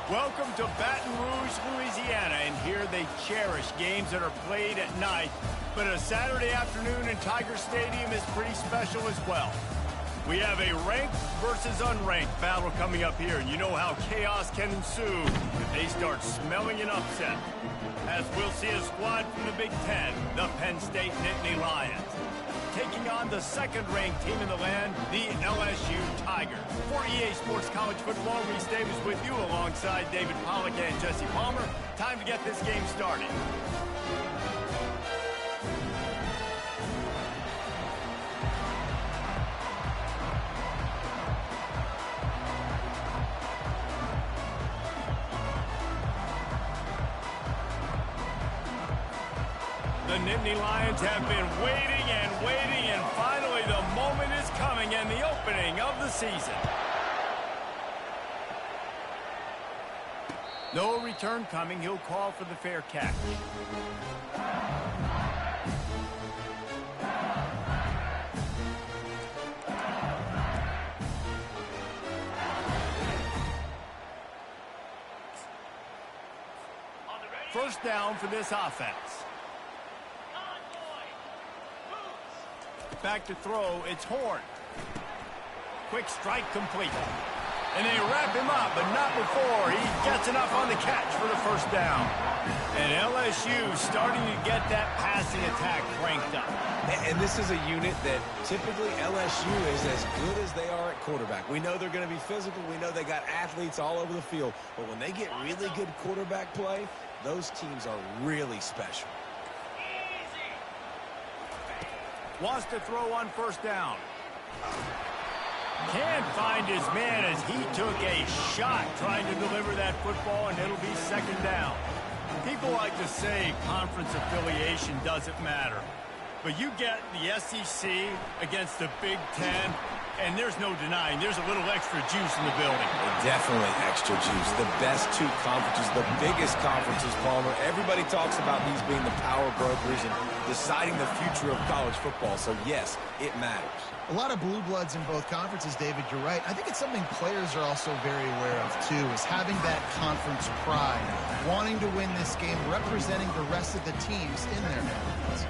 Welcome to Baton Rouge, Louisiana, and here they cherish games that are played at night. But a Saturday afternoon in Tiger Stadium is pretty special as well. We have a ranked versus unranked battle coming up here, and you know how chaos can ensue if they start smelling an upset. As we'll see a squad from the Big Ten, the Penn State Nittany Lions, taking on the second-ranked team in the land, the LSU Tigers. For EA Sports College Football, Reese Davis with you alongside David Pollack and Jesse Palmer. Time to get this game started. The Nittany Lions have been waiting and waiting, and finally the moment is coming and the opening of the season. No return coming. He'll call for the fair catch. First down for this offense. Back to throw, it's Horn. Quick strike complete. And they wrap him up, but not before he gets enough on the catch for the first down. And LSU starting to get that passing attack cranked up. And this is a unit that typically LSU is as good as they are at quarterback. We know they're going to be physical. We know they got athletes all over the field. But when they get really good quarterback play, those teams are really special. Wants to throw on first down. Can't find his man as he took a shot trying to deliver that football, and it'll be second down. People like to say conference affiliation doesn't matter. But you get the SEC against the Big Ten, and there's no denying there's a little extra juice in the building. Definitely extra juice. The best two conferences, the biggest conferences, Palmer. Everybody talks about these being the power brokers and deciding the future of college football. So, yes, it matters. A lot of blue bloods in both conferences, David. You're right. I think it's something players are also very aware of, too, is having that conference pride, wanting to win this game, representing the rest of the teams in their conference.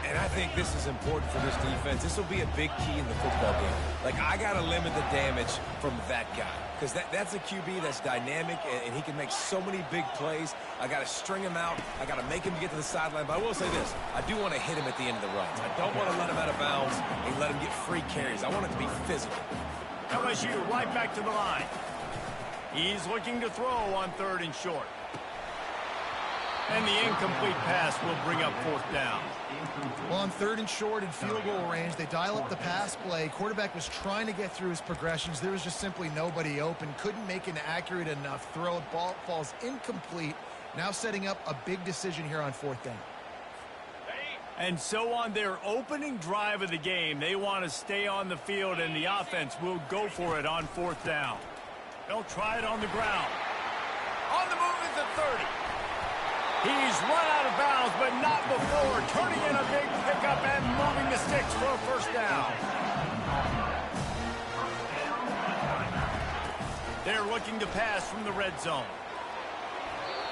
And I think this is important for this defense. This will be a big key in the football game. Like, I got to limit the damage from that guy. Because that's a QB that's dynamic, and he can make so many big plays. I got to string him out. I got to make him get to the sideline. But I will say this. I do want to hit him at the end of the runs. I don't want to let him out of bounds and let him get free carries. I want it to be physical. LSU right back to the line. He's looking to throw on third and short. And the incomplete pass will bring up fourth down. Well, on third and short in field goal range, they dial up the pass play. Quarterback was trying to get through his progressions. There was just simply nobody open. Couldn't make an accurate enough throw. Ball falls incomplete. Now setting up a big decision here on fourth down. And so on their opening drive of the game, they want to stay on the field, and the offense will go for it on fourth down. They'll try it on the ground. On the move is the 30. He's run out of bounds, but not before turning in a big pickup and moving the sticks for a first down. They're looking to pass from the red zone.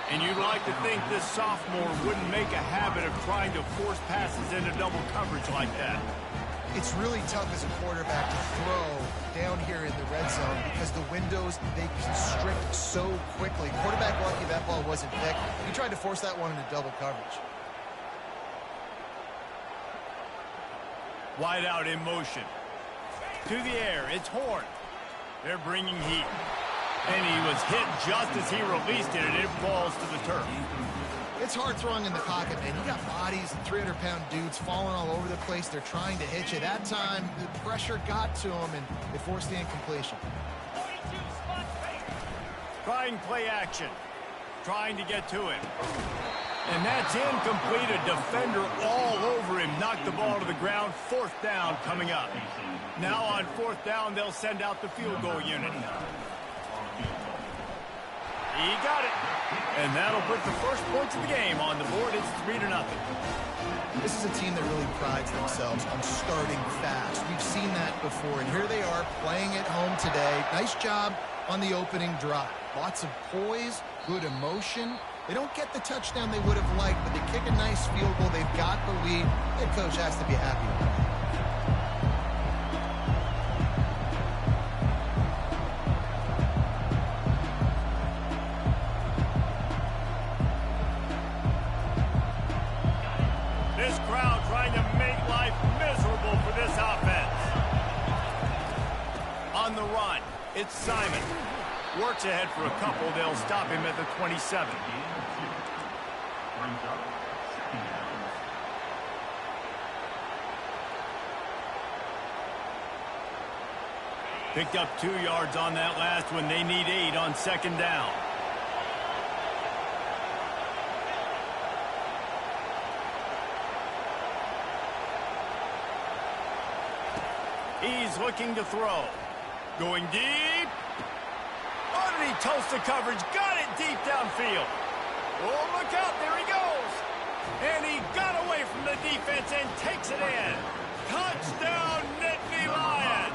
And you'd like to think this sophomore wouldn't make a habit of trying to force passes into double coverage like that. It's really tough as a quarterback to throw down here in the red zone because the windows, they constrict so quickly. Quarterback lucky that ball wasn't thick. He tried to force that one into double coverage. Wide out in motion. To the air, it's Horn. They're bringing heat. And he was hit just as he released it, and it falls to the turf. It's hard throwing in the pocket, man. You got bodies and 300-pound dudes falling all over the place. They're trying to hit you. That time, the pressure got to him, and it forced the incompletion. Trying play action. Trying to get to him. And that's incomplete. A defender all over him. Knocked the ball to the ground. Fourth down coming up. Now on fourth down, they'll send out the field goal unit. He got it. And that'll put the first points of the game on the board. It's 3-0. This is a team that really prides themselves on starting fast. We've seen that before, and here they are playing at home today. Nice job on the opening drive. Lots of poise, good emotion. They don't get the touchdown they would have liked, but they kick a nice field goal. They've got the lead. Head coach has to be happy with that. This crowd trying to make life miserable for this offense. On the run, it's Simon. Works ahead for a couple. They'll stop him at the 27. Picked up 2 yards on that last one. They need 8 on second down. He's looking to throw. Going deep. Oh, did he toast the coverage? Got it deep downfield. Oh, look out. There he goes. And he got away from the defense and takes it in. Touchdown, Nittany Lions.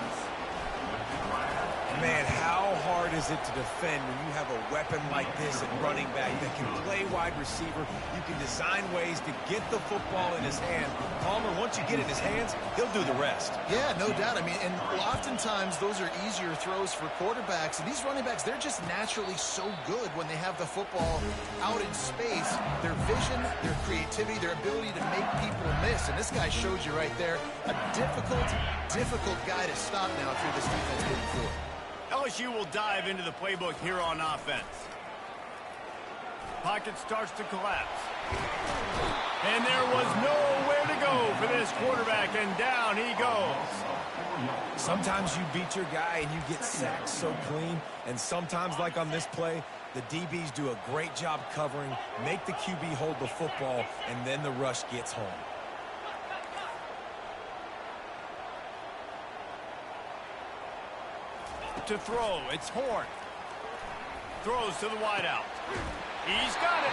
Man, how hard is it to defend when you have a weapon like this at running back that can play wide receiver? You can design ways to get the football in his hand. Palmer, once you get it in his hands, he'll do the rest. Yeah, no doubt. I mean, and oftentimes those are easier throws for quarterbacks. And these running backs, they're just naturally so good when they have the football out in space. Their vision, their creativity, their ability to make people miss. And this guy shows you right there, a difficult guy to stop now through this defense moving forward. LSU will dive into the playbook here on offense. Pocket starts to collapse. And there was nowhere to go for this quarterback, and down he goes. Sometimes you beat your guy and you get sacked so clean, and sometimes, like on this play, the DBs do a great job covering, make the QB hold the football, and then the rush gets home. To throw, it's Horn. Throws to the wideout. He's got it.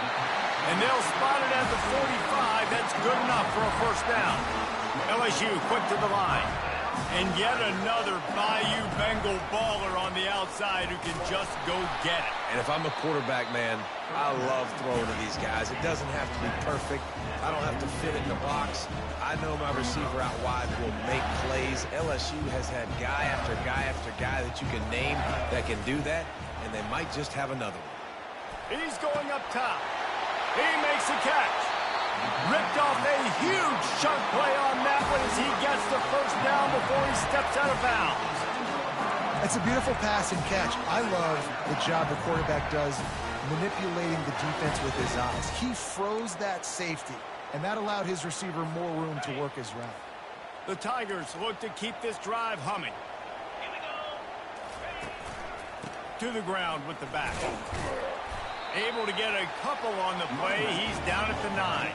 And they'll spot it at the 45. That's good enough for a first down. LSU quick to the line. And yet another Bayou Bengal baller on the outside who can just go get it. And if I'm a quarterback, man, I love throwing to these guys. It doesn't have to be perfect. I don't have to fit it in the box. I know my receiver out wide will make plays. LSU has had guy after guy after guy that you can name that can do that, and they might just have another one. He's going up top. He makes a catch. Ripped off a huge chunk play on that one as he gets the first down before he steps out of bounds. It's a beautiful pass and catch. I love the job the quarterback does manipulating the defense with his eyes. He froze that safety, and that allowed his receiver more room to work his route. The Tigers look to keep this drive humming. To the ground with the back. Able to get a couple on the play. He's down at the 9.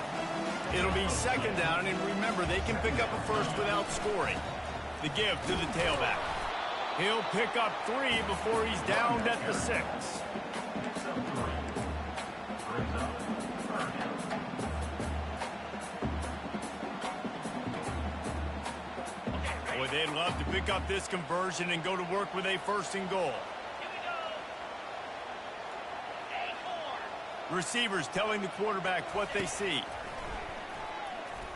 It'll be second down, and remember, they can pick up a first without scoring. The give to the tailback. He'll pick up 3 before he's downed at the 6. Boy, they'd love to pick up this conversion and go to work with a first and goal. Receivers telling the quarterback what they see.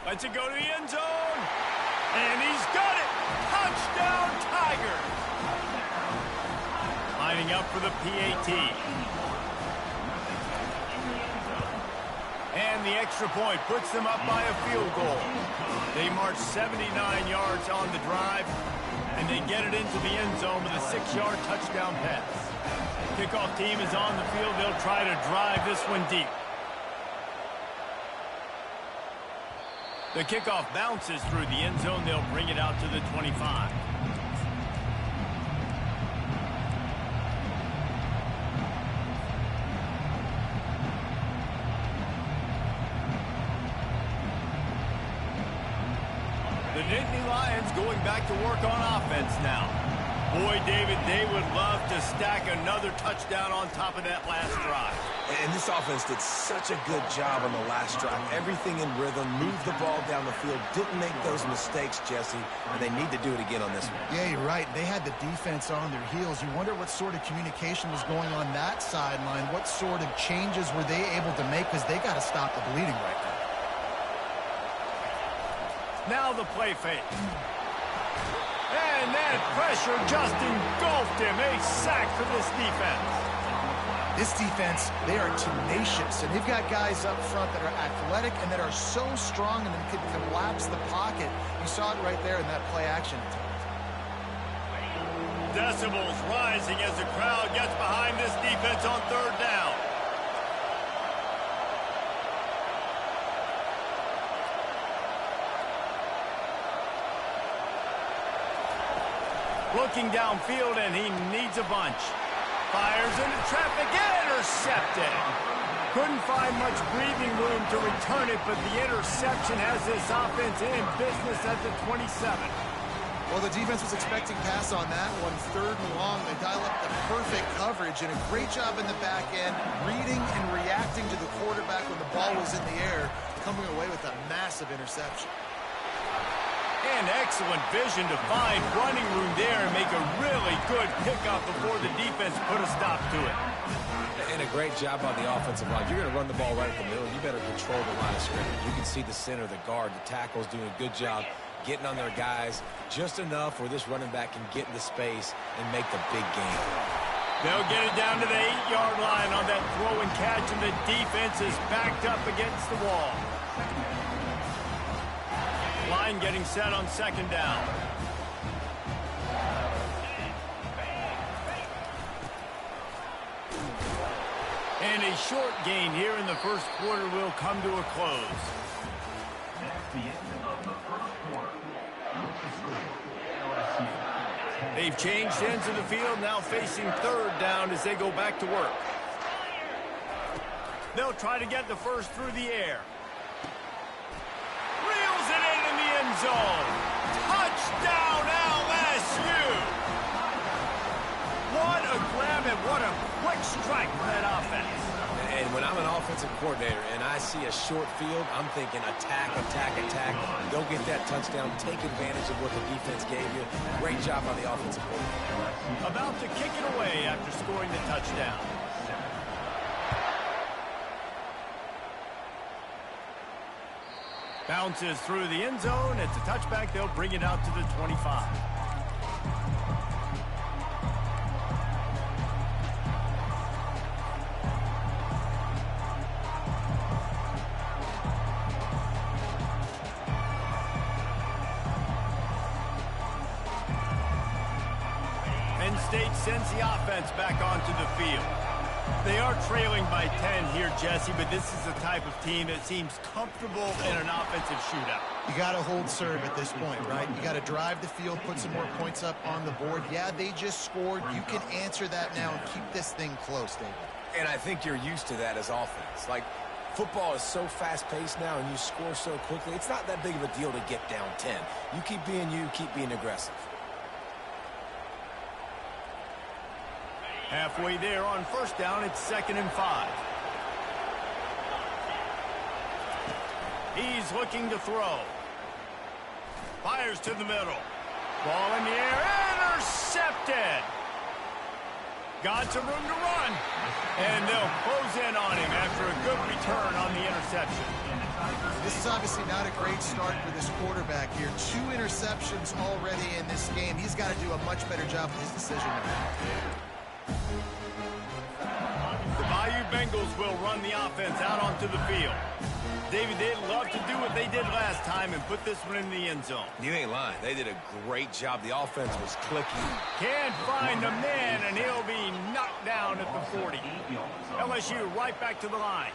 Lets it go to the end zone. And he's got it. Touchdown, Tigers. Lining up for the PAT. And the extra point puts them up by a field goal. They march 79 yards on the drive, and they get it into the end zone with a 6-yard touchdown pass. Kickoff team is on the field. They'll try to drive this one deep. The kickoff bounces through the end zone. They'll bring it out to the 25. The Nittany Lions going back to work on offense now. Boy, David, they would love to stack another touchdown on top of that last drive. And this offense did such a good job on the last drive. Everything in rhythm, moved the ball down the field, didn't make those mistakes, Jesse, and they need to do it again on this one. Yeah, you're right. They had the defense on their heels. You wonder what sort of communication was going on that sideline. What sort of changes were they able to make, because they got to stop the bleeding right Now now. the play fake. And that pressure just engulfed him. A sack for this defense. This defense, they are tenacious, and they've got guys up front that are athletic and that are so strong and can collapse the pocket. You saw it right there in that play action attempt. Decibels rising as the crowd gets behind this defense on third down. Looking downfield, and he needs a bunch. Fires into traffic, intercepted. Couldn't find much breathing room to return it, but the interception has this offense in business at the 27. Well, the defense was expecting pass on that one. Third and long, they dial up the perfect coverage, and a great job in the back end, reading and reacting to the quarterback when the ball was in the air, coming away with a massive interception. And excellent vision to find running room there and make a really good pickup before the defense put a stop to it. And a great job on the offensive line. You're going to run the ball right at the middle. You better control the line of scrimmage. You can see the center, the guard, the tackles doing a good job getting on their guys just enough where this running back can get into space and make the big game. They'll get it down to the 8-yard line on that throw and catch, and the defense is backed up against the wall. Line getting set on second down. And a short gain here in the first quarter will come to a close. They've changed ends of the field, now facing third down as they go back to work. They'll try to get the first through the air. Reels it in the end zone. Touchdown, LSU! What a grab and what a quick strike for that offense. And when I'm an offensive coordinator and I see a short field, I'm thinking attack, attack, attack. Go get that touchdown. Take advantage of what the defense gave you. Great job on the offensive coordinator. About to kick it away after scoring the touchdown. Bounces through the end zone. It's a touchback. They'll bring it out to the 25. Penn State sends the offense back onto the field. They are trailing by 10 here, Jesse, but this is the type of team that seems comfortable in an offensive shootout. You got to hold serve at this point, right? You got to drive the field, put some more points up on the board. Yeah, they just scored. You can answer that now and keep this thing close, David. And I think you're used to that as offense. Like, football is so fast-paced now and you score so quickly, it's not that big of a deal to get down 10. You keep being aggressive. Halfway there on first down, it's 2nd and 5. He's looking to throw. Fires to the middle. Ball in the air, intercepted. Got some room to run. And they'll close in on him after a good return on the interception. This is obviously not a great start for this quarterback here. 2 interceptions already in this game. He's got to do a much better job with his decision making. The Bayou Bengals will run the offense out onto the field. David, they'd love to do what they did last time and put this one in the end zone. You ain't lying. They did a great job. The offense was clicking. Can't find the man, and he'll be knocked down at the 40. LSU right back to the line.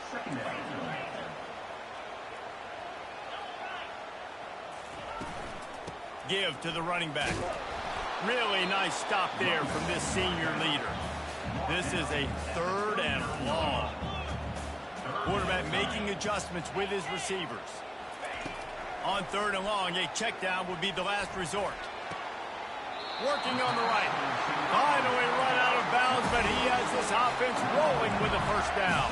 Give to the running back. Really nice stop there from this senior leader. This is a 3rd and long. Quarterback making adjustments with his receivers. On 3rd and long, a check down would be the last resort. working on the right. Finally run out of bounds, but he has this offense rolling with a first down.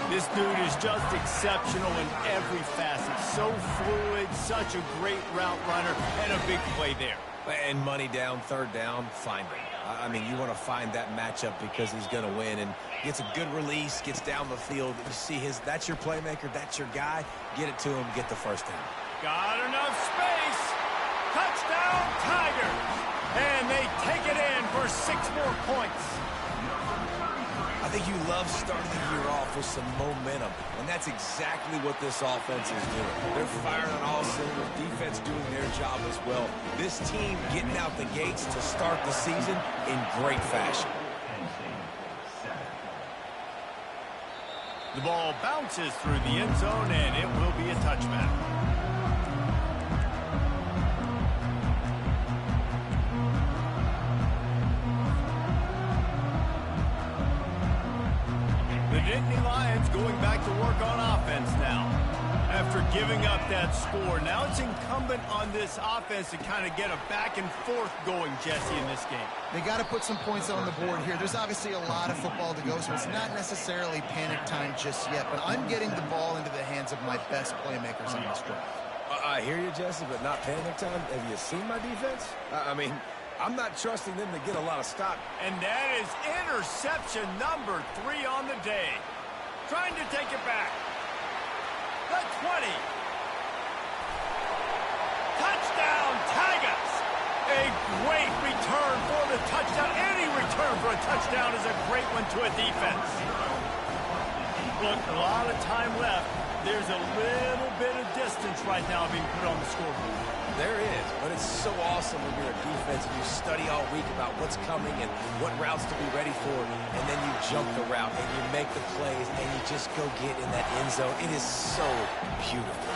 This dude is just exceptional in every facet. So fluid, such a great route runner, and a big play there. And money down, third down, find him. I mean, you want to find that matchup because he's going to win and gets a good release, gets down the field. You see that's your playmaker, that's your guy. Get it to him, get the first down. Got enough space. Touchdown, Tigers. And they take it in for 6 more points. I think you love starting the year off with some momentum, and that's exactly what this offense is doing. They're firing on all cylinders, defense doing their job as well. This team getting out the gates to start the season in great fashion. The ball bounces through the end zone, and it will be a touchback. The Nittany Lions going back to work on offense now. After giving up that score, now it's incumbent on this offense to kind of get a back and forth going, Jesse, in this game. They got to put some points on the board here. There's obviously a lot of football to go, so it's not necessarily panic time just yet, but I'm getting the ball into the hands of my best playmakers on this drive. I hear you, Jesse, but not panic time. Have you seen my defense? I mean, I'm not trusting them to get a lot of stops. And that is interception number 3 on the day. Trying to take it back. The 20. Touchdown, Tigers. A great return for the touchdown. Any return for a touchdown is a great one to a defense. Look, a lot of time left. There's a little bit of distance right now being put on the scoreboard. There is, but it's so awesome when you're a defense and you study all week about what's coming and what routes to be ready for, and then you jump the route and you make the plays and you just go get in that end zone. It is so beautiful.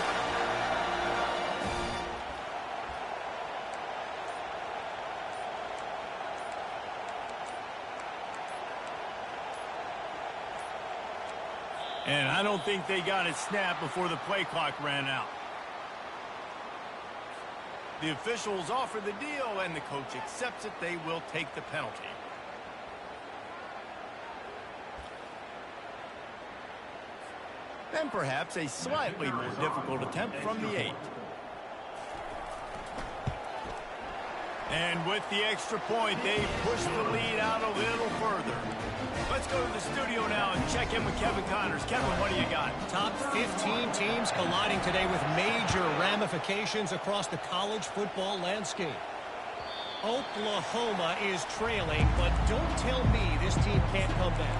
And I don't think they got it snapped before the play clock ran out. The officials offer the deal, and the coach accepts it. They will take the penalty. And perhaps a slightly more difficult attempt from the 8. And with the extra point, they push the lead out a little further. Let's go to the studio now and check in with Kevin Connors. Kevin, what do you got? Top 15 teams colliding today with major ramifications across the college football landscape. Oklahoma is trailing, but don't tell me this team can't come back.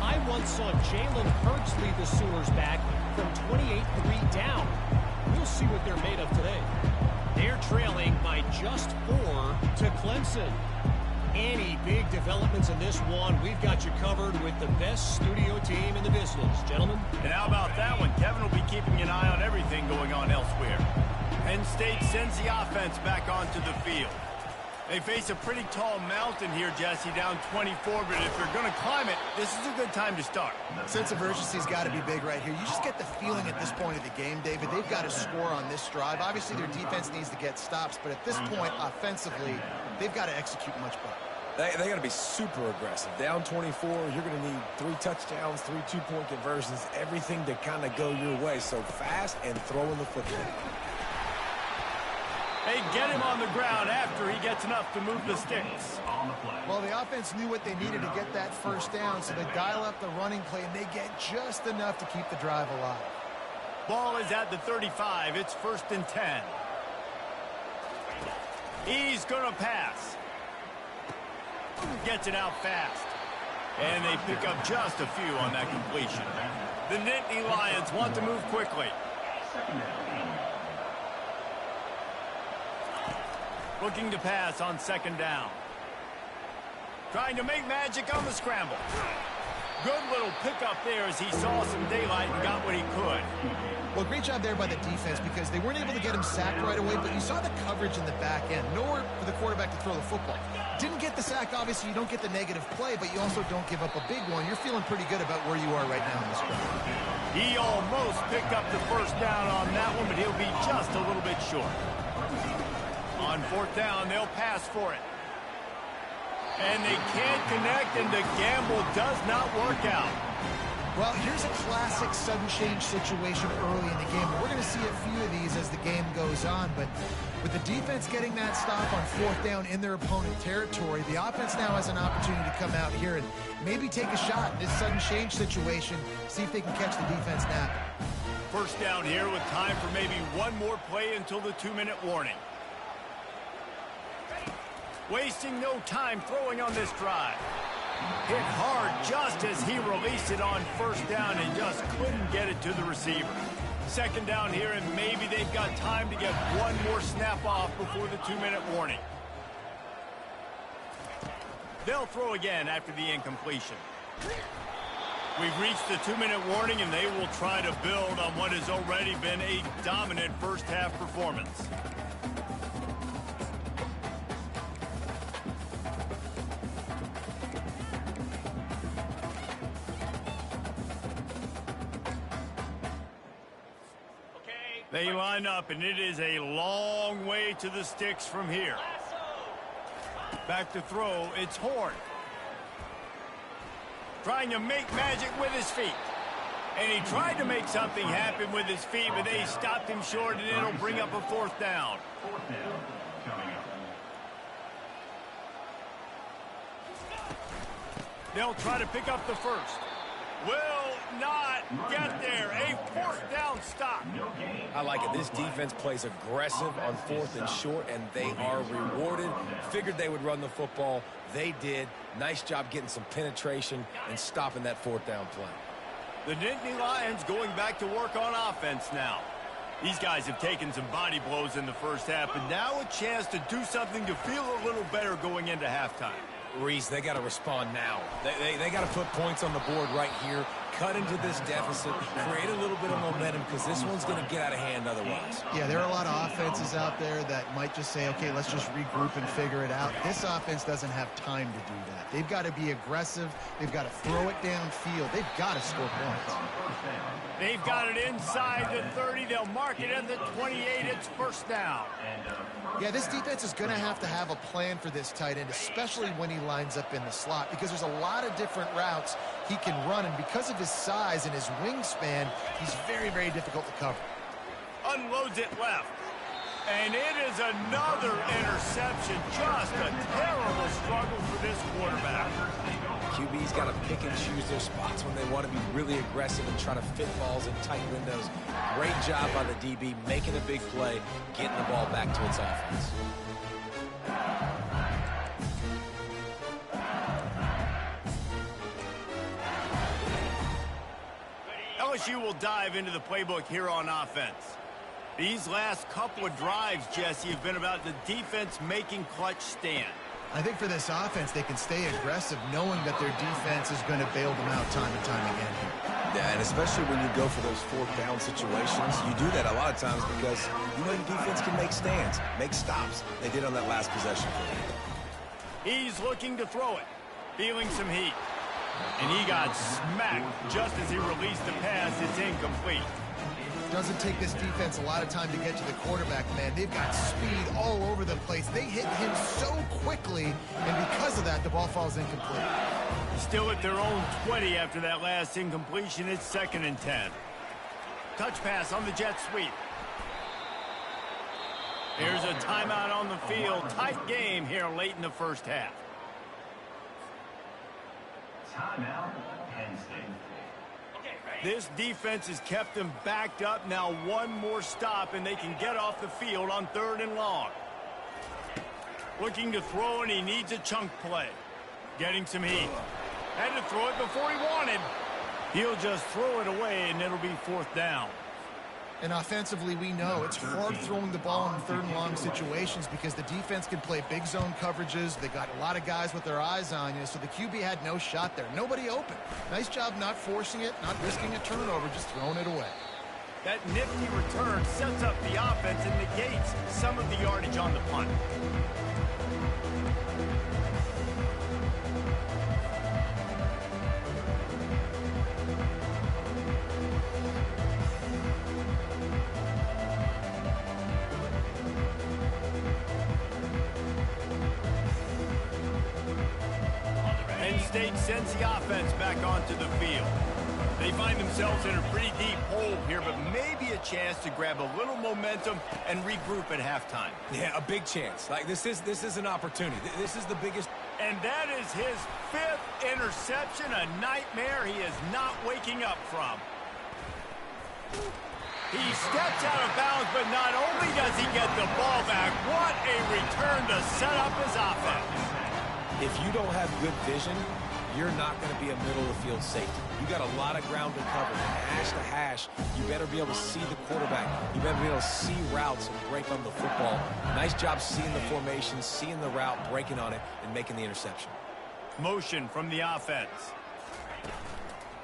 I once saw Jalen Hurts lead the Sooners back from 28-3 down. We'll see what they're made of today. They're trailing by just 4 to Clemson. Any big developments in this one, we've got you covered with the best studio team in the business, gentlemen. And how about that one? Kevin will be keeping an eye on everything going on elsewhere. Penn State sends the offense back onto the field. They face a pretty tall mountain here, Jesse, down 24, but if they're going to climb it, this is a good time to start. Sense of urgency's got to be big right here. You just get the feeling at this point of the game, David, they've got to score on this drive. Obviously, their defense needs to get stops, but at this point, offensively, they've got to execute much better. They got to be super aggressive. Down 24, you're going to need 3 touchdowns, 3 two-point conversions, everything to kind of go your way. So fast and throwing the football. They get him on the ground after he gets enough to move the sticks. Well, the offense knew what they needed to get that first down, so they dial up the running play, and they get just enough to keep the drive alive. Ball is at the 35. It's 1st and 10. He's going to pass. Gets it out fast. And they pick up just a few on that completion. The Nittany Lions want to move quickly. Looking to pass on 2nd down. Trying to make magic on the scramble. Good little pickup there as he saw some daylight and got what he could. Well, great job there by the defense because they weren't able to get him sacked right away, but you saw the coverage in the back end. Nowhere for the quarterback to throw the football. Didn't get the sack, obviously you don't get the negative play, but you also don't give up a big one. You're feeling pretty good about where you are right now in this drive. He almost picked up the 1st down on that one, but he'll be just a little bit short. On 4th down, they'll pass for it. And they can't connect, and the gamble does not work out. Well, here's a classic sudden change situation early in the game. We're going to see a few of these as the game goes on, but with the defense getting that stop on fourth down in their opponent territory, the offense now has an opportunity to come out here and maybe take a shot in this sudden change situation, see if they can catch the defense napping. First down here with time for maybe one more play until the 2-minute warning. Wasting no time throwing on this drive. Hit hard just as he released it on first down and just couldn't get it to the receiver. Second down here, and maybe they've got time to get one more snap off before the 2-minute warning. They'll throw again after the incompletion. We've reached the 2-minute warning, and they will try to build on what has already been a dominant first-half performance. They line up, and it is a long way to the sticks from here. Back to throw, it's Horn. Trying to make magic with his feet. And he tried to make something happen with his feet, but they stopped him short, and it'll bring up a fourth down. They'll try to pick up the first. Will not get there. A fourth down stop. I like it. This defense plays aggressive on fourth and short, and they are rewarded. Figured they would run the football. They did. Nice job getting some penetration and stopping that fourth down play. The Nittany Lions going back to work on offense now. These guys have taken some body blows in the first half, and now a chance to do something to feel a little better going into halftime. Reese, they got to respond now. They got to put points on the board right here, cut into this deficit, create a little bit of momentum, because this one's going to get out of hand otherwise. Yeah, there are a lot of offenses out there that might just say, okay, let's just regroup and figure it out. This offense doesn't have time to do that. They've got to be aggressive. They've got to throw it downfield. They've got to score points. They've got it inside the 30. They'll mark it at the 28. It's first down. Yeah, this defense is going to have a plan for this tight end, especially when he lines up in the slot, because there's a lot of different routes he can run, and because of his size and his wingspan, he's very, very difficult to cover. Unloads it left. And it is another interception. Just a terrible struggle for this quarterback. QB's got to pick and choose their spots when they want to be really aggressive and try to fit balls in tight windows. Great job by the DB, making a big play, getting the ball back to its offense. LSU will dive into the playbook here on offense. These last couple of drives, Jesse, have been about the defense making clutch stand. I think for this offense, they can stay aggressive knowing that their defense is going to bail them out time and time again here. Yeah, and especially when you go for those fourth down situations, you do that a lot of times because you know your defense can make stands, make stops. They did on that last possession. He's looking to throw it, feeling some heat. And he got smacked just as he released the pass. It's incomplete. Doesn't take this defense a lot of time to get to the quarterback, man. They've got speed all over the place. They hit him so quickly, and because of that, the ball falls incomplete. Still at their own 20 after that last incompletion. It's 2nd and 10. Touch pass on the jet sweep. Here's a timeout on the field. Tight game here late in the first half. Timeout, Penn State. This defense has kept them backed up. Now one more stop, and they can get off the field on 3rd and long. Looking to throw, and he needs a chunk play. Getting some heat. Had to throw it before he wanted. He'll just throw it away, and it'll be 4th down. And offensively, we know it's hard throwing the ball in 3rd and long situations because the defense can play big zone coverages. They got a lot of guys with their eyes on you, so the QB had no shot there. Nobody open. Nice job not forcing it, not risking a turnover, just throwing it away. That nifty return sets up the offense and negates some of the yardage on the punt. State sends the offense back onto the field. They find themselves in a pretty deep hole here, but maybe a chance to grab a little momentum and regroup at halftime. Yeah, a big chance. Like, this is an opportunity. This is the biggest. And that is his 5th interception, a nightmare he is not waking up from. He steps out of bounds, but not only does he get the ball back, what a return to set up his offense. If you don't have good vision, you're not going to be a middle-of-the-field safety. You got a lot of ground to cover. From hash to hash, you better be able to see the quarterback. You better be able to see routes and break on the football. Nice job seeing the formation, seeing the route, breaking on it, and making the interception. Motion from the offense.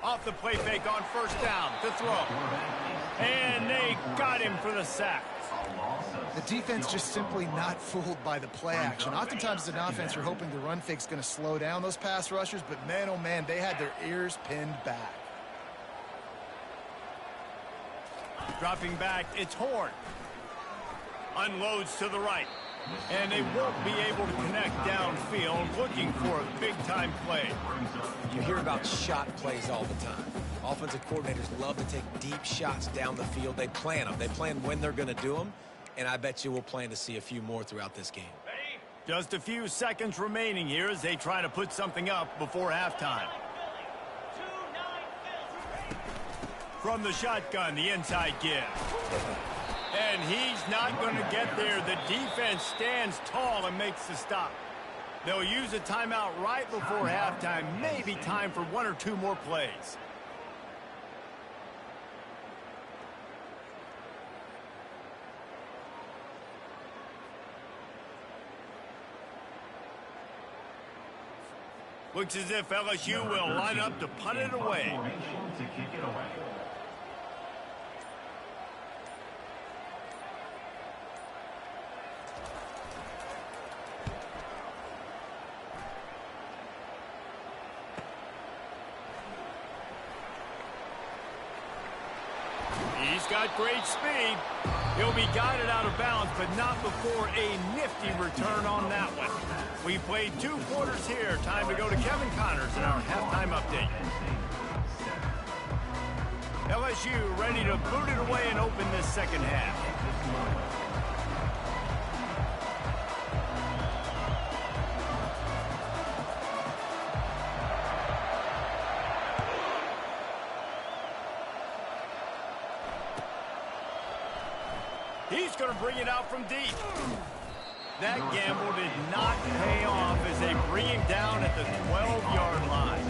Off the play fake on first down to throw. And they got him for the sack. The defense just simply not fooled by the play action. Oftentimes as an offense, you're hoping the run fake's going to slow down those pass rushers, but man, oh man, they had their ears pinned back. Dropping back, it's Horn. Unloads to the right. And they won't be able to connect downfield, looking for a big-time play. You hear about shot plays all the time. Offensive coordinators love to take deep shots down the field. They plan them. They plan when they're going to do them, and I bet you we'll plan to see a few more throughout this game. Just a few seconds remaining here as they try to put something up before halftime. From the shotgun, the inside give. And he's not going to get there. The defense stands tall and makes the stop. They'll use a timeout right before halftime. Maybe time for 1 or 2 more plays. Looks as if LSU will line up to punt it away. To kick it away. He's got great speed. He'll be guided out of bounds, but not before a nifty return on that one. We played 2 quarters here. Time to go to Kevin Connors in our halftime update. LSU ready to boot it away and open this second half. He's going to bring it out from deep. That gamble did not pay off as they bring him down at the 12-yard line.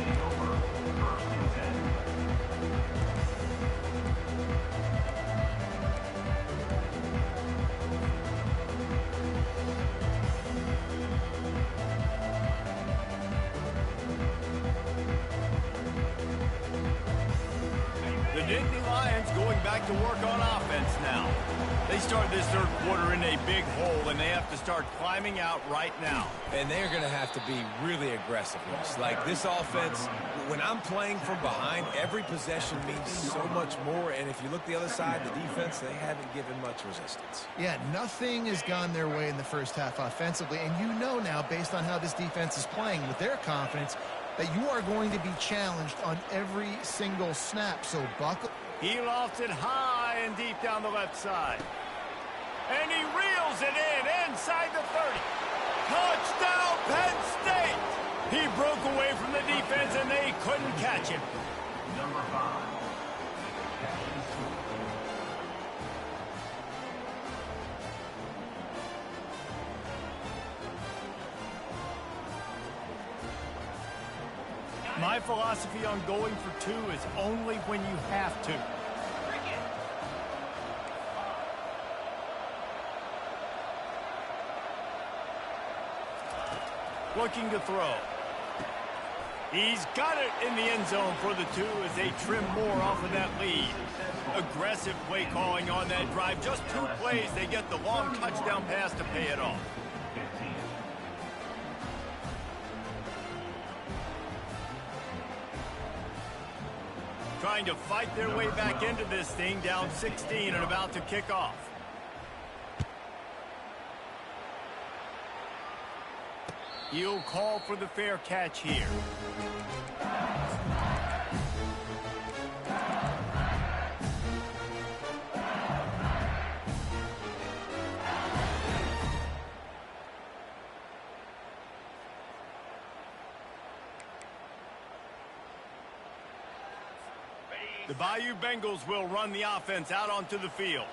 The Nittany Lions going back to work on offense now. They start this third quarter in a big hole, and they have to start climbing out right now. And they're going to have to be really aggressive. Like, this offense, when I'm playing from behind, every possession means so much more. And if you look the other side, the defense, they haven't given much resistance. Yeah, nothing has gone their way in the first half offensively. And you know now, based on how this defense is playing with their confidence, that you are going to be challenged on every single snap. So buckle. He lofts it high and deep down the left side. And he reels it in inside the 30. Touchdown, Penn State! He broke away from the defense, and they couldn't catch him. Number 5. My philosophy on going for 2 is only when you have to. Looking to throw. He's got it in the end zone for the 2 as they trim more off of that lead. Aggressive play calling on that drive. Just 2 plays, they get the long touchdown pass to pay it off. Trying to fight their way back into this thing, down 16 and about to kick off. He'll call for the fair catch here. The Bayou Bengals will run the offense out onto the field.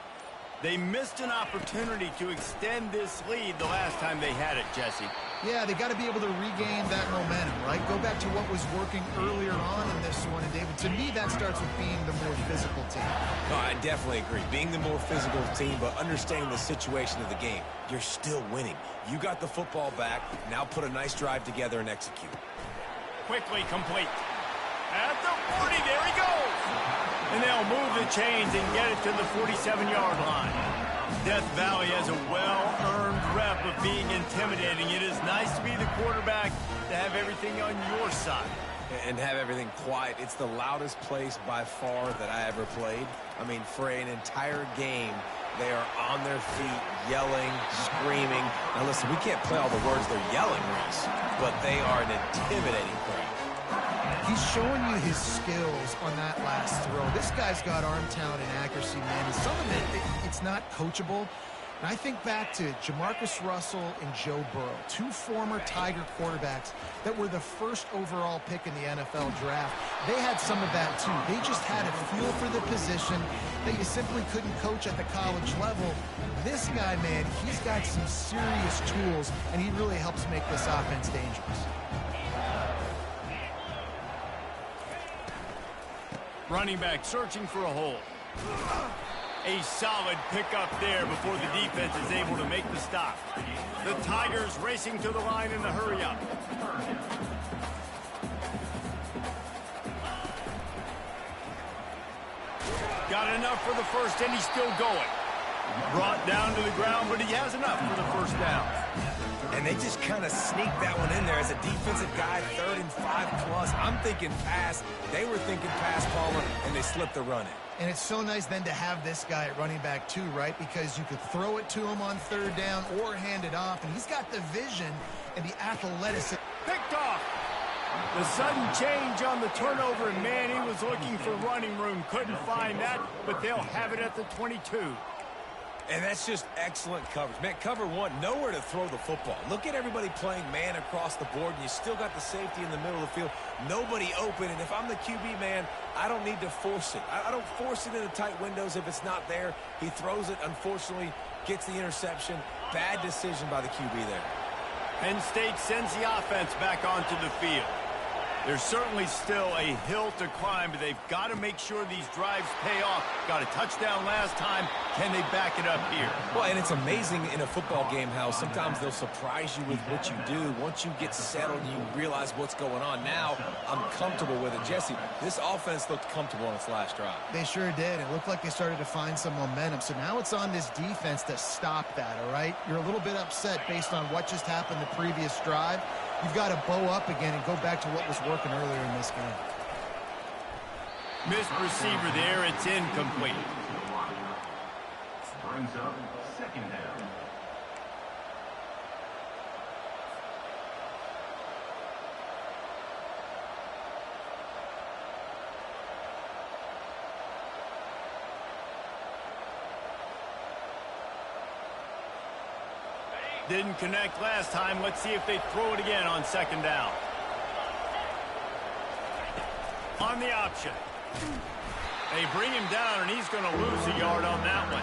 They missed an opportunity to extend this lead the last time they had it, Jesse. Yeah, they got to be able to regain that momentum, right? Go back to what was working earlier on in this one. And, David, to me, that starts with being the more physical team. No, I definitely agree. Being the more physical team, but understanding the situation of the game. You're still winning. You got the football back. Now put a nice drive together and execute. Quickly complete. At the 40, there he goes. And they'll move the chains and get it to the 47-yard line. Death Valley has a well-earned rep of being intimidating. It is nice to be the quarterback, to have everything on your side. And have everything quiet. It's the loudest place by far that I ever played. I mean, for an entire game, they are on their feet, yelling, screaming. Now listen, we can't play all the words they're yelling, Reese, but they are an intimidating crowd. He's showing you his skills on that last throw. This guy's got arm talent and accuracy, man. And some of it's not coachable. And I think back to Jamarcus Russell and Joe Burrow, two former Tiger quarterbacks that were the first overall pick in the NFL draft. They had some of that, too. They just had a feel for the position that you simply couldn't coach at the college level. This guy, man, he's got some serious tools, and he really helps make this offense dangerous. Running back searching for a hole. A solid pickup there before the defense is able to make the stop. The Tigers racing to the line in the hurry-up. Got enough for the first, and he's still going. Brought down to the ground, but he has enough for the first down. And they just kind of sneaked that one in there as a defensive guy, 3rd and 5+. I'm thinking pass. They were thinking pass, Palmer, and they slipped the run in. And it's so nice then to have this guy at running back too, right? Because you could throw it to him on 3rd down or hand it off. And he's got the vision and the athleticism. Picked off. The sudden change on the turnover, and man, he was looking for running room. Couldn't find that, but they'll have it at the 22. And that's just excellent coverage. Man, cover one, nowhere to throw the football. Look at everybody playing man across the board, and you still got the safety in the middle of the field. Nobody open, and if I'm the QB, man, I don't need to force it. I don't force it into tight windows if it's not there. He throws it, unfortunately, gets the interception. Bad decision by the QB there. Penn State sends the offense back onto the field. There's certainly still a hill to climb, but they've got to make sure these drives pay off. Got a touchdown last time. Can they back it up here? Well, and it's amazing in a football game how sometimes they'll surprise you with what you do. Once you get settled, you realize what's going on. Now, I'm comfortable with it. Jesse, this offense looked comfortable on its last drive. They sure did. It looked like they started to find some momentum. So now it's on this defense to stop that, all right? You're a little bit upset based on what just happened the previous drive. You've got to bow up again and go back to what was working earlier in this game. Missed receiver there. It's incomplete. Brings up 2nd down. Didn't connect last time. Let's see if they throw it again on 2nd down. On the option. They bring him down, and he's going to lose a yard on that one.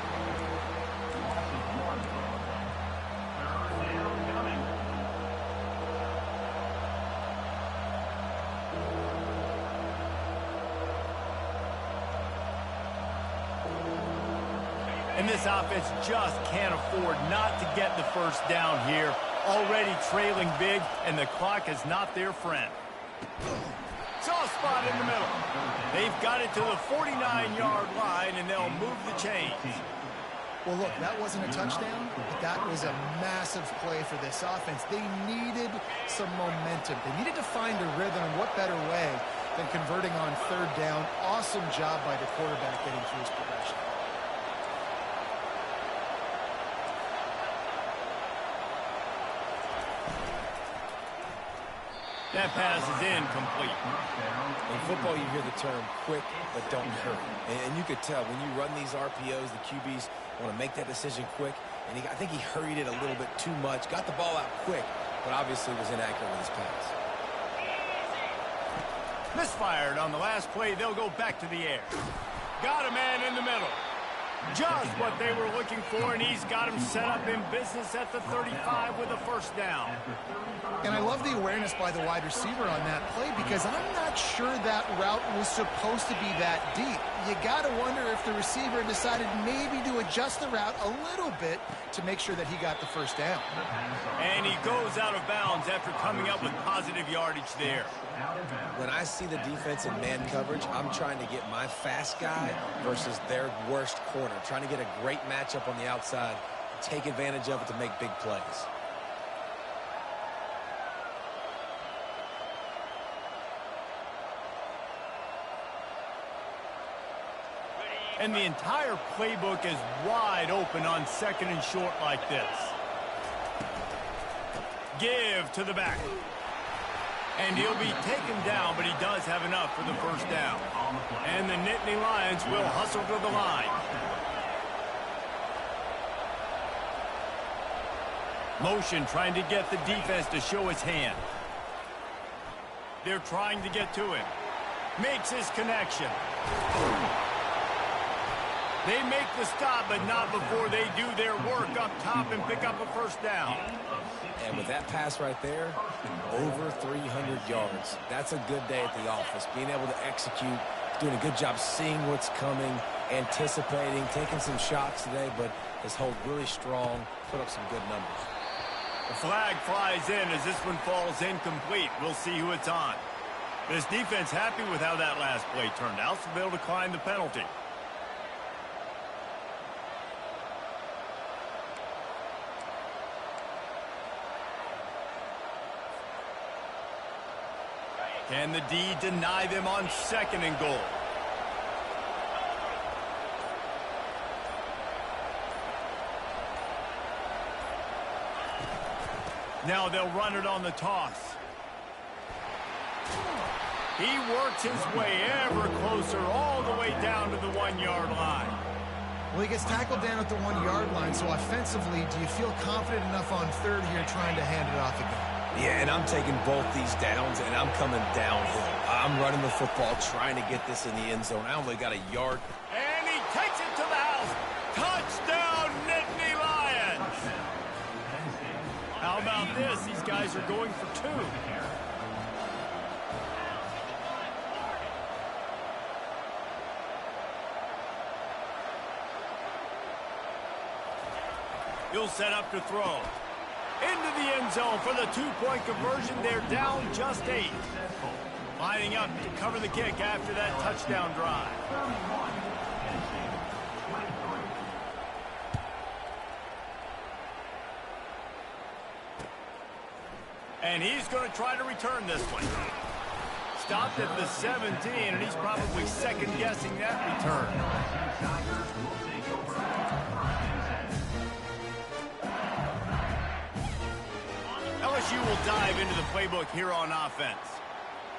And this offense just can't afford not to get the first down here. Already trailing big, and the clock is not their friend. Soft spot in the middle. They've got it to the 49-yard line, and they'll move the chains. Well, look, that wasn't a touchdown, but that was a massive play for this offense. They needed some momentum. They needed to find a rhythm, and what better way than converting on 3rd down. Awesome job by the quarterback getting through his progression. That pass is incomplete. In football, you hear the term quick, but don't hurry. And you could tell when you run these RPOs, the QBs want to make that decision quick. And I think he hurried it a little bit too much, got the ball out quick, but obviously was inaccurate with his pass. Misfired on the last play. They'll go back to the air. Got a man in the middle. Just what they were looking for, and he's got him set up in business at the 35 with a first down. And I love the awareness by the wide receiver on that play because I'm not sure that route was supposed to be that deep. You got to wonder if the receiver decided maybe to adjust the route a little bit to make sure that he got the first down. And he goes out of bounds after coming up with positive yardage there. When I see the defense in man coverage, I'm trying to get my fast guy versus their worst corner, trying to get a great matchup on the outside, take advantage of it to make big plays. And the entire playbook is wide open on second and short like this. Give to the back. And he'll be taken down, but he does have enough for the first down. And the Nittany Lions will hustle to the line. Motion trying to get the defense to show his hand. They're trying to get to him. Makes his connection. They make the stop, but not before they do their work up top and pick up a first down. And with that pass right there, over 300 yards. That's a good day at the office. Being able to execute, doing a good job seeing what's coming, anticipating, taking some shots today, but his hold really strong, put up some good numbers. The flag flies in as this one falls incomplete. We'll see who it's on. This defense happy with how that last play turned out, so they'll decline the penalty. Can the D deny them on second and goal? Now they'll run it on the toss. He works his way ever closer all the way down to the 1-yard line. Well, he gets tackled down at the 1-yard line, so offensively, do you feel confident enough on third here trying to hand it off again? Yeah, and I'm taking both these downs, and I'm coming downhill. I'm running the football, trying to get this in the end zone. I only got a yard. And he takes it to the house. Touchdown, Nittany Lions. How about this? These guys are going for two. He'll set up to throw. Into the end zone for the two-point conversion. They're down just 8. Lining up to cover the kick after that touchdown drive. And he's going to try to return this one. Stopped at the 17, and he's probably second-guessing that return. LSU will dive into the playbook here on offense.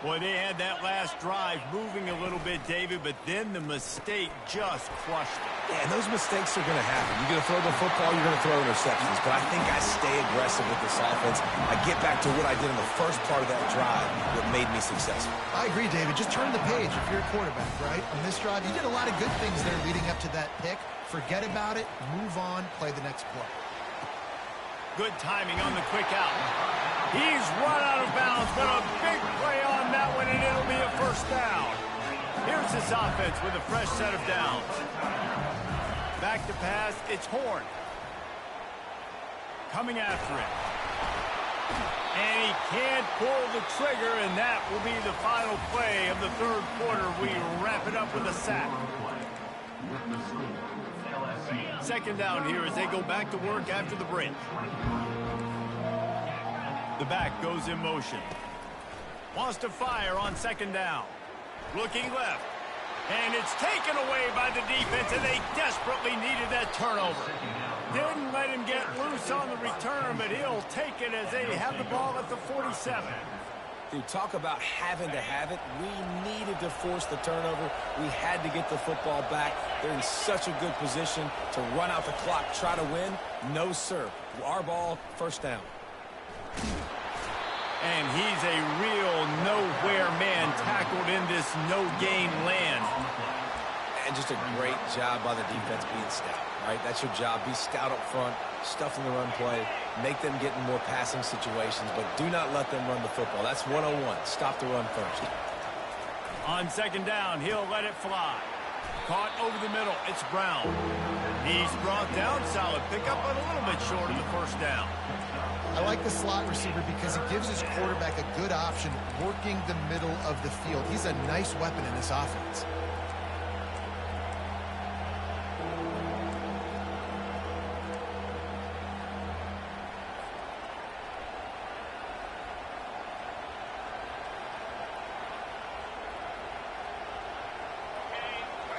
Boy, they had that last drive moving a little bit, David, but then the mistake just crushed it. Yeah, and those mistakes are going to happen. You're going to throw the football, you're going to throw interceptions. But I think I stay aggressive with this offense. I get back to what I did in the first part of that drive that made me successful. I agree, David. Just turn the page if you're a quarterback, right? On this drive, you did a lot of good things there leading up to that pick. Forget about it, move on, play the next play. Good timing on the quick out. He's run out of bounds, but a big play on that one, and it'll be a first down. Here's this offense with a fresh set of downs. Back to pass, it's Horn. Coming after it. And he can't pull the trigger, and that will be the final play of the third quarter. We wrap it up with a sack. Second down here as they go back to work after the break. The back goes in motion. Wants to fire on second down. Looking left. And it's taken away by the defense, and they desperately needed that turnover. Didn't let him get loose on the return, but he'll take it as they have the ball at the 47. Dude, talk about having to have it. We needed to force the turnover. We had to get the football back. They're in such a good position to run out the clock, try to win. No, sir. Our ball, first down. And he's a real nowhere man tackled in this no-gain land. And just a great job by the defense being stout, right? That's your job. Be stout up front, stuff in the run play, make them get in more passing situations, but do not let them run the football. That's 101. Stop the run first. On second down, he'll let it fly. Caught over the middle. It's Brown. He's brought down. Solid pickup, but a little bit short of the first down. I like the slot receiver because it gives his quarterback a good option working the middle of the field. He's a nice weapon in this offense.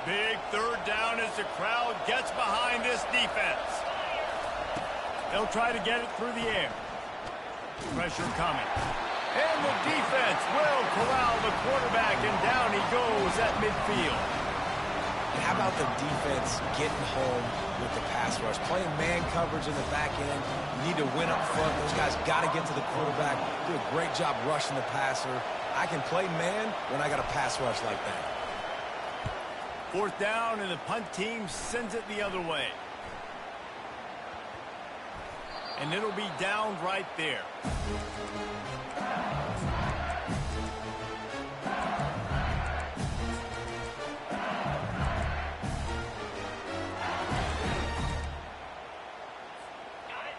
Big third down as the crowd gets behind this defense. They'll try to get it through the air. Pressure coming. And the defense will corral the quarterback, and down he goes at midfield. And how about the defense getting home with the pass rush? Playing man coverage in the back end. You need to win up front. Those guys got to get to the quarterback. Do a great job rushing the passer. I can play man when I got a pass rush like that. Fourth down, and the punt team sends it the other way. And it'll be down right there.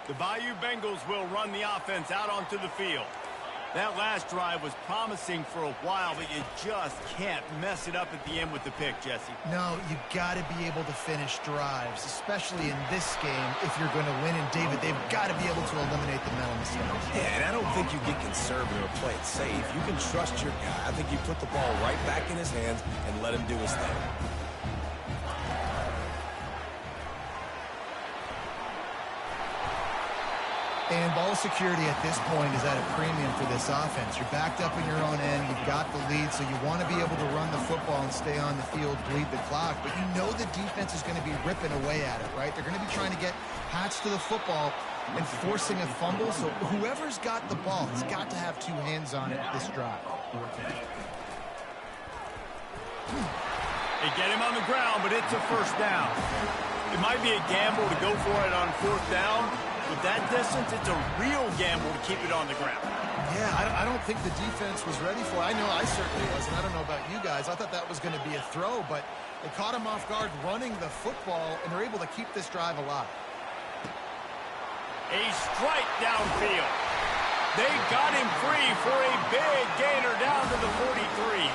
The Bayou Bengals will run the offense out onto the field. That last drive was promising for a while, but you just can't mess it up at the end with the pick, Jesse. No, you got to be able to finish drives, especially in this game if you're going to win. And, David, they've got to be able to eliminate the mental mistakes. Yeah, and I don't think you get conservative or play it safe. You can trust your guy. I think you put the ball right back in his hands and let him do his thing. And ball security at this point is at a premium for this offense. You're backed up in your own end. You've got the lead, so you want to be able to run the football and stay on the field, bleed the clock. But you know the defense is going to be ripping away at it, right? They're going to be trying to get Hats to the football and forcing a fumble. So whoever's got the ball has got to have two hands on it this drive. They get him on the ground, but it's a first down. It might be a gamble to go for it on fourth down. With that distance, it's a real gamble to keep it on the ground. Yeah, I don't think the defense was ready for it. I know I certainly wasn't. I don't know about you guys. I thought that was going to be a throw, but they caught him off guard running the football, and they're able to keep this drive alive. A strike downfield. They got him free for a big gainer down to the 43.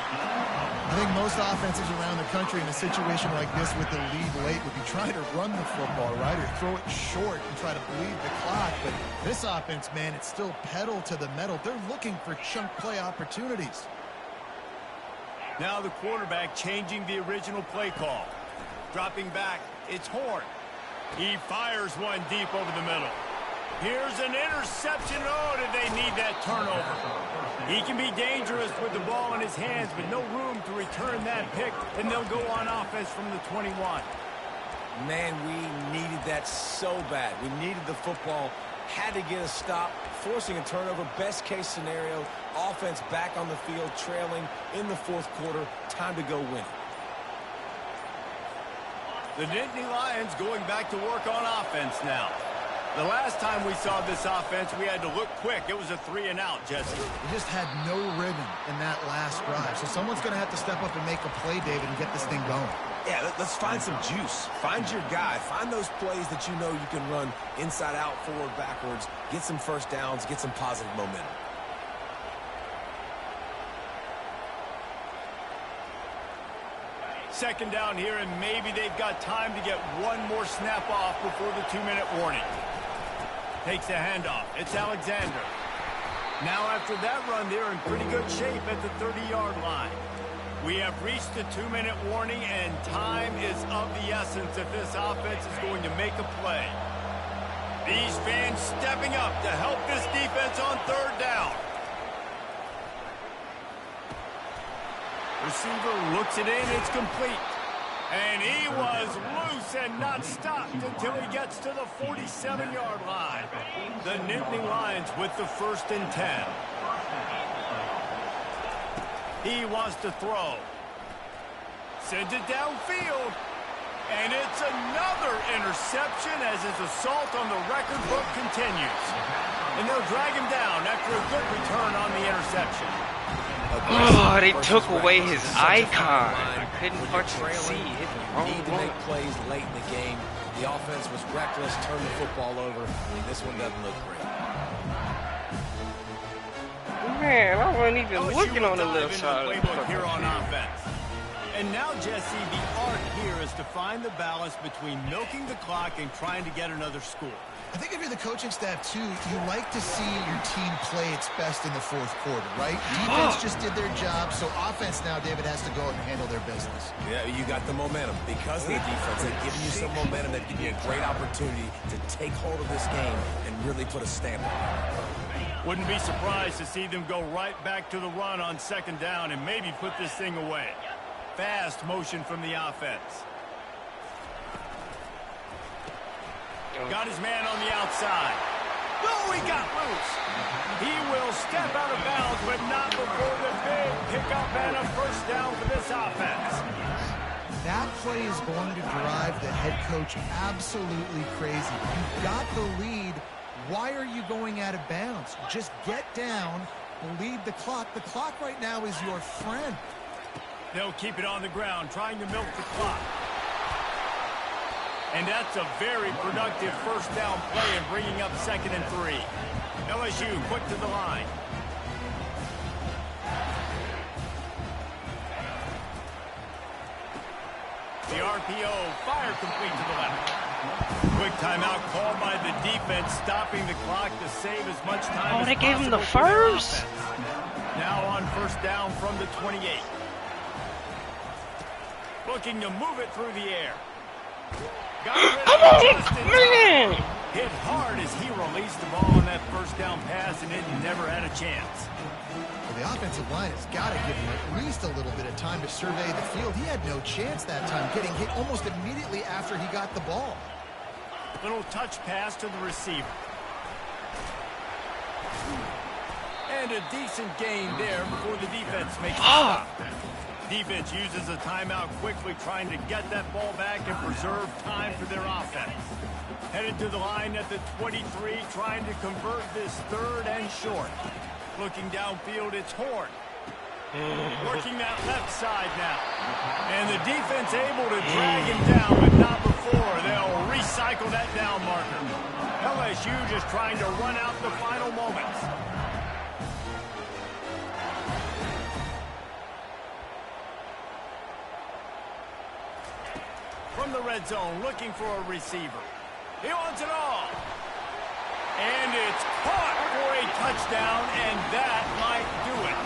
I think most offenses around the country in a situation like this with the lead late would be trying to run the football, right, or throw it short and try to bleed the clock. But this offense, man, it's still pedal to the metal. They're looking for chunk play opportunities. Now the quarterback changing the original play call. Dropping back, it's Horn. He fires one deep over the middle. Here's an interception. Oh, did they need that turnover? He can be dangerous with the ball in his hands, but no room to return that pick, and they'll go on offense from the 21. Man, we needed that so bad. We needed the football, had to get a stop, forcing a turnover, best case scenario, offense back on the field, trailing in the fourth quarter, time to go win. The Nittany Lions going back to work on offense now. The last time we saw this offense, we had to look quick. It was a 3-and-out, Jesse. We just had no rhythm in that last drive. So someone's going to have to step up and make a play, David, and get this thing going. Yeah, let's find some juice. Find your guy. Find those plays that you know you can run inside out, forward, backwards. Get some first downs. Get some positive momentum. Second down here, and maybe they've got time to get one more snap off before the 2-minute warning. Takes a handoff. It's Alexander. Now after that run, they're in pretty good shape at the 30-yard line. We have reached the 2-minute warning, and time is of the essence if this offense is going to make a play. These fans stepping up to help this defense on third down. Receiver looks it in. It's complete. And he was loose and not stopped until he gets to the 47-yard line. The Nittany Lions with the 1st and 10. He wants to throw. Sends it downfield. And it's another interception as his assault on the record book continues. And they'll drag him down after a good return on the interception. Oh, they took away his icon. I couldn't fucking see. Hit the wrong Need to make plays late in the game. The offense was reckless, turned the football over. I mean, this one doesn't look great. Man, I wasn't even looking on the left side of the playbook here on offense. And now, Jesse, the art here is to find the balance between milking the clock and trying to get another score. I think if you're the coaching staff, too, you like to see your team play its best in the 4th quarter, right? Defense just did their job, so offense now, David, has to go out and handle their business. Yeah, you got the momentum. Because of the defense, they've given you some momentum. They've given you a great opportunity to take hold of this game and really put a stamp on it. Wouldn't be surprised to see them go right back to the run on 2nd down and maybe put this thing away. Fast motion from the offense. Got his man on the outside. Oh, he got loose. He will step out of bounds, but not before the big pickup and a 1st down for this offense. That play is going to drive the head coach absolutely crazy. You've got the lead. Why are you going out of bounds? Just get down, bleed the clock. The clock right now is your friend. They'll keep it on the ground, trying to milk the clock. And that's a very productive 1st down play and bringing up 2nd and 3. LSU quick to the line. The RPO, fire complete to the left. Quick timeout called by the defense, stopping the clock to save as much time as possible. Oh, they gave him the first? Now on 1st down from the 28. Looking to move it through the air. Got rid of it Man! Hit hard as he released the ball on that 1st down pass and it never had a chance. Well, the offensive line has got to give him at least a little bit of time to survey the field. He had no chance that time, getting hit almost immediately after he got the ball. Little touch pass to the receiver. And a decent gain there before the defense makes a stop. Defense uses a timeout quickly, trying to get that ball back and preserve time for their offense. Headed to the line at the 23, trying to convert this 3rd and short. Looking downfield, it's Horn. Working that left side now. And the defense able to drag him down, but not before. They'll recycle that down marker. LSU just trying to run out the final moments. From the red zone, looking for a receiver. He wants it all. And it's caught for a touchdown, and that might do it.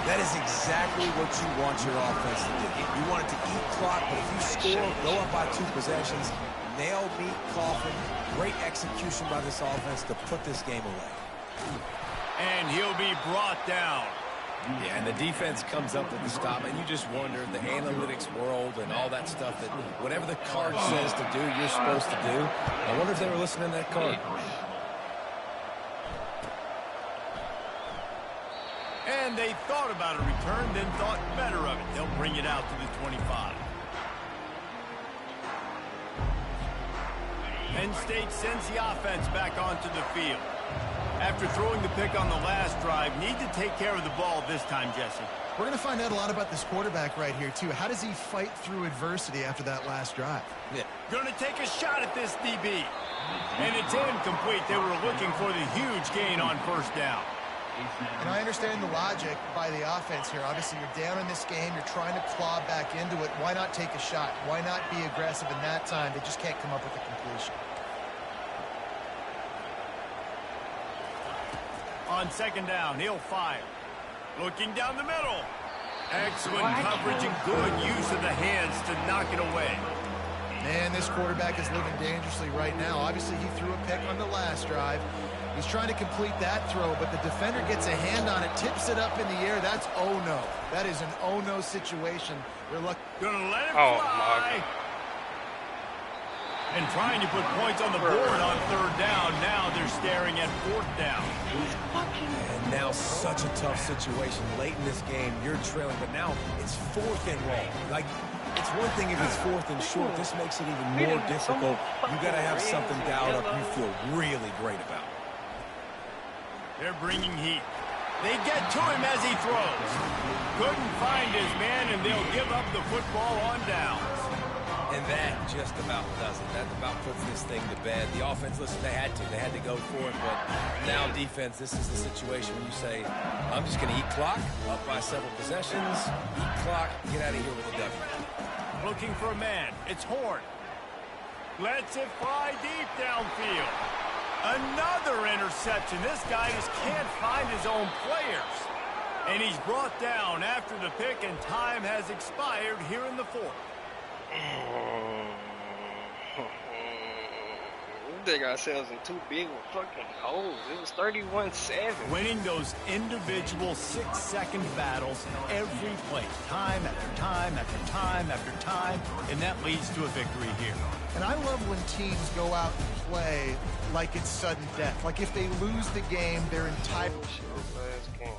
That is exactly what you want your offense to do. You want it to eat clock, but if you score, go up by 2 possessions, nail meat coffin, great execution by this offense to put this game away. And he'll be brought down. Yeah, and the defense comes up with the stop, and you just wonder, the analytics world and all that stuff, that whatever the card says to do, you're supposed to do. I wonder if they were listening to that card. And they thought about a return, then thought better of it. They'll bring it out to the 25. Penn State sends the offense back onto the field. After throwing the pick on the last drive, need to take care of the ball this time, Jesse. We're going to find out a lot about this quarterback right here, too. How does he fight through adversity after that last drive? Yeah. Going to take a shot at this DB. And it's incomplete. They were looking for the huge gain on 1st down. And I understand the logic by the offense here. Obviously, you're down in this game. You're trying to claw back into it. Why not take a shot? Why not be aggressive in that time? They just can't come up with a completion. On 2nd down, he'll fire. Looking down the middle. Excellent coverage and good use of the hands to knock it away. Man, this quarterback is living dangerously right now. Obviously, he threw a pick on the last drive. He's trying to complete that throw, but the defender gets a hand on it, tips it up in the air. That's oh-no. That is an oh-no situation. They're gonna let it Oh, fly. And trying to put points on the board on third down. Now they're staring at fourth down. And now such a tough situation. Late in this game, you're trailing, but now it's fourth and long. Like, it's one thing if it's fourth and short. This makes it even more difficult. You got to have something dialed up you feel really great about. They're bringing heat. They get to him as he throws. Couldn't find his man, and they'll give up the football on downs. And that just about does it. That about puts this thing to bed. The offense, listen, they had to go for it. But now defense, this is the situation when you say, I'm just going to eat clock, up by several possessions, eat clock, get out of here with a W. Looking for a man. It's Horn. Lets it fly deep downfield. Another interception. This guy just can't find his own players. And he's brought down after the pick, and time has expired here in the fourth. We dig ourselves in too big of fucking holes. It was 31-7. Winning those individual 6-second battles every play, time after time after time after time, and that leads to a victory here. And I love when teams go out and play like it's sudden death. Like if they lose the game, they're entitled. Last game.